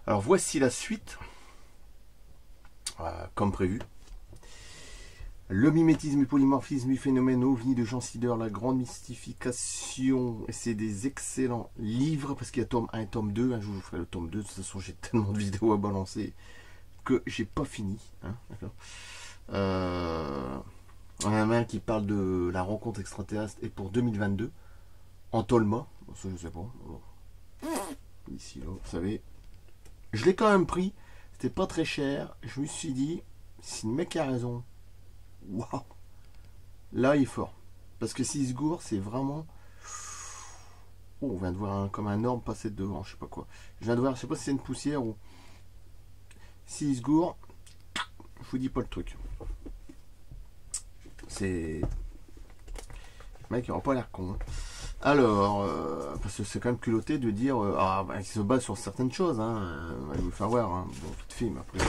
Alors voici la suite, comme prévu. Le mimétisme, le polymorphisme, le phénomène ovni de Jean Sider, la grande mystification, et c'est des excellents livres, parce qu'il y a tome 1 et tome 2, un jour je vous ferai le tome 2, de toute façon j'ai tellement de vidéos à balancer que j'ai pas fini. Hein, d'accord. On a un qui parle de la rencontre extraterrestre et pour 2022, en Tolma, ça je sais pas, ici là, vous savez, je l'ai quand même pris, c'était pas très cher, je me suis dit, si le mec a raison, waouh, là il est fort. Parce que Cisgour, c'est vraiment. Oh, on vient de voir comme un orbe passer devant, je sais pas quoi. Je viens de voir, je sais pas si c'est une poussière ou. Cisgour, je vous dis pas le truc. C'est. Le mec, il aura pas l'air con. Hein. Alors, parce que c'est quand même culotté de dire il se base sur certaines choses. Hein. Il va vous faire voir. Hein. Bon, vite fait, mais après.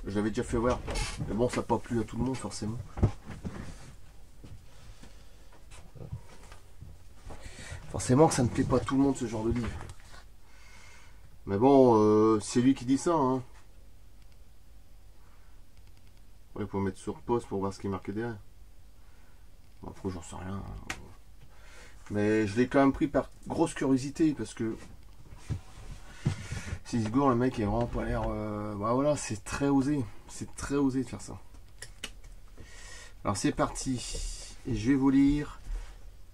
J'avais déjà fait voir. Mais bon, ça n'a pas plu à tout le monde, forcément. Forcément que ça ne plaît pas à tout le monde, ce genre de livre. Mais bon, c'est lui qui dit ça. Hein. Il faut mettre sur pause pour voir ce qui est marqué derrière. Bon, après, j'en sais rien. Hein. Mais je l'ai quand même pris par grosse curiosité parce que Cisgour, le mec, il est vraiment pas l'air. Bah voilà, c'est très osé. C'est très osé de faire ça. Alors c'est parti. Et je vais vous lire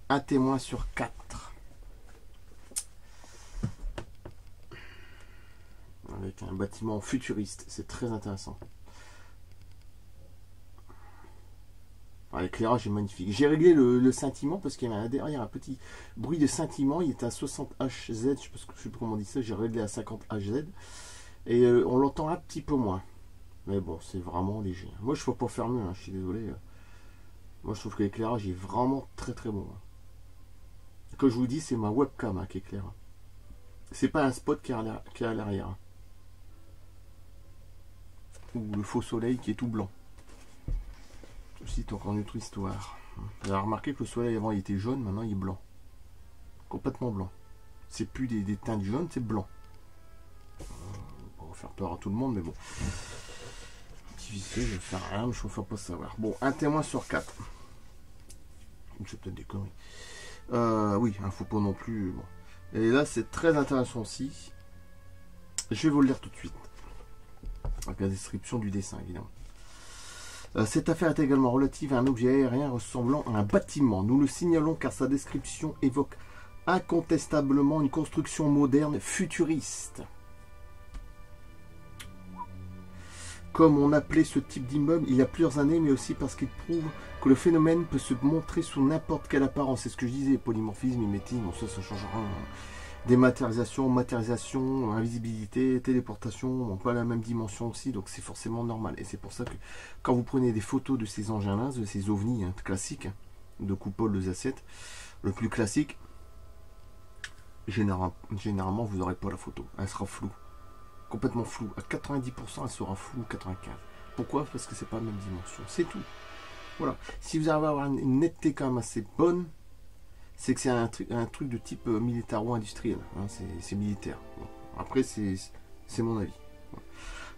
un témoin sur 4. Avec un bâtiment futuriste. C'est très intéressant. L'éclairage est magnifique. J'ai réglé le scintillement parce qu'il y avait derrière un petit bruit de scintillement. Il était à 60 Hz. Je ne sais pas comment on dit ça. J'ai réglé à 50 Hz. Et on l'entend un petit peu moins. Mais bon, c'est vraiment léger. Moi, je ne peux pas faire mieux. Hein, je suis désolé. Moi, je trouve que l'éclairage est vraiment très très bon. Hein. Comme je vous dis, c'est ma webcam hein, qui éclaire. C'est pas un spot qui est à l'arrière. Hein. Ou le faux soleil qui est tout blanc. C'est encore une autre histoire. Vous avez remarqué que le soleil avant il était jaune, maintenant il est blanc. Complètement blanc. C'est plus des teintes jaunes, c'est blanc. Pour faire peur à tout le monde, mais bon. Difficile, je vais faire rien, mais je ne préfère pas savoir. Bon, un témoin sur 4. C'est peut-être des conneries. Oui, il ne faut pas non plus. Bon. Et là, c'est très intéressant aussi. Je vais vous le lire tout de suite. Avec la description du dessin, évidemment. Cette affaire est également relative à un objet aérien ressemblant à un bâtiment. Nous le signalons car sa description évoque incontestablement une construction moderne futuriste. Comme on appelait ce type d'immeuble il y a plusieurs années, mais aussi parce qu'il prouve que le phénomène peut se montrer sous n'importe quelle apparence. C'est ce que je disais, polymorphisme, mimétisme, bon, ça change rien. Dématérialisation, matérialisation, invisibilité, téléportation n'ont pas la même dimension aussi, donc c'est forcément normal. Et c'est pour ça que quand vous prenez des photos de ces engins-là, de ces ovnis hein, classiques, de coupole de Z7, le plus classique, généralement vous n'aurez pas la photo, elle sera floue, complètement floue. À 90% elle sera floue, 95%. Pourquoi? Parce que c'est pas la même dimension, c'est tout. Voilà. Si vous arrivez à avoir une netteté quand même assez bonne, c'est que c'est un truc de type militaro-industriel. Hein, c'est militaire. Bon. Après, c'est mon avis. Voilà.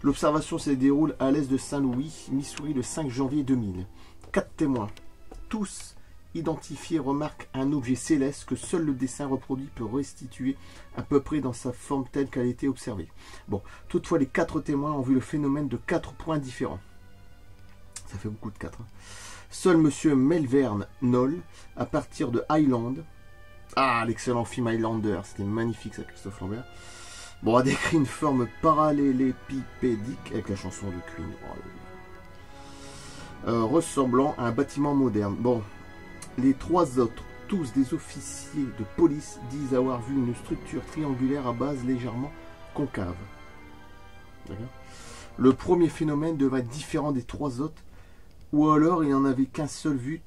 L'observation se déroule à l'est de Saint-Louis, Missouri, le 5 janvier 2000. 4 témoins, tous identifiés, remarquent un objet céleste que seul le dessin reproduit peut restituer à peu près dans sa forme telle qu'elle a été observée. Bon, toutefois, les 4 témoins ont vu le phénomène de 4 points différents. Ça fait beaucoup de 4. Hein. Seul monsieur Melvern Knoll, à partir de Highland, l'excellent film Highlander, c'était magnifique ça, Christophe Lambert, bon, a décrit une forme parallélépipédique, avec la chanson de Queen, ressemblant à un bâtiment moderne. Bon, les 3 autres, tous des officiers de police, disent avoir vu une structure triangulaire à base légèrement concave. Le premier phénomène devait être différent des 3 autres, ou alors il n'y en avait qu'un seul vu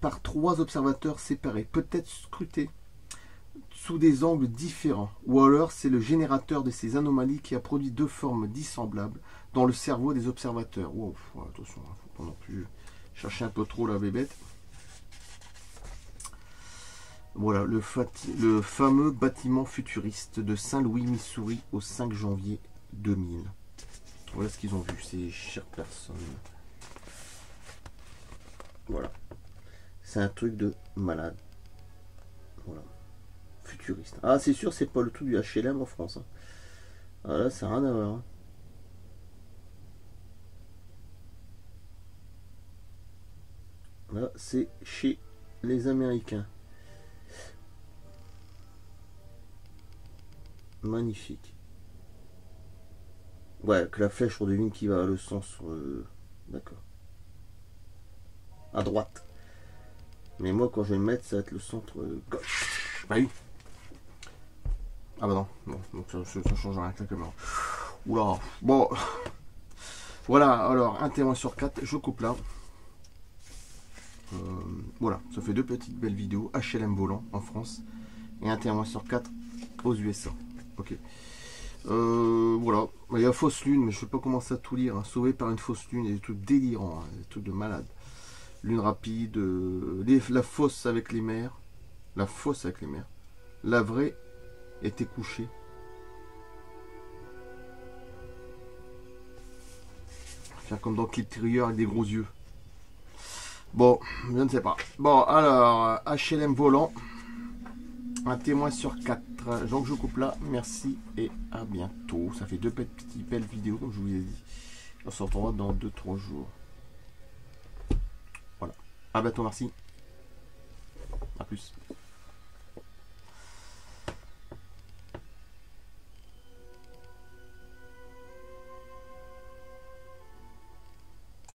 par 3 observateurs séparés, peut-être scrutés sous des angles différents, ou alors c'est le générateur de ces anomalies qui a produit 2 formes dissemblables dans le cerveau des observateurs. Wow, attention, il ne faut pas non plus chercher un peu trop la bébête. Voilà, le fameux bâtiment futuriste de Saint-Louis, Missouri, au 5 janvier 2000. Voilà ce qu'ils ont vu, ces chères personnes. Voilà. C'est un truc de malade. Voilà. Futuriste. Ah, c'est sûr, c'est pas le tout du HLM en France. Hein. Ah, là, ça n'a rien à voir. Hein. Là, c'est chez les Américains. Magnifique. Ouais, que la flèche, on devine qui va le sens. D'accord. À droite. Mais moi, quand je vais le mettre, ça va être le centre gauche. Bah oui. Ah bah non. Bon, donc ça change rien avec la caméra. Oula. Bon. Voilà, alors, un témoin sur 4. Je coupe là. Voilà, ça fait deux petites belles vidéos. HLM volant en France. Et un témoin sur 4 aux USA. Ok. Voilà, il y a fausse lune, mais je sais pas comment ça tout lire. Hein. Sauvé par une fausse lune, il y a des trucs délirants, hein, des trucs de malade. Lune rapide, la fausse avec les mers. La fausse avec les mers. La vraie était couchée. Faire comme dans Clip Trigger avec des gros yeux. Bon, je ne sais pas. Bon, alors, HLM volant. Un témoin sur 4. Donc je coupe là. Merci et à bientôt. Ça fait deux petites belles vidéos comme je vous ai dit. On se retrouvera dans 2-3 jours. Voilà. À bientôt, merci. A plus.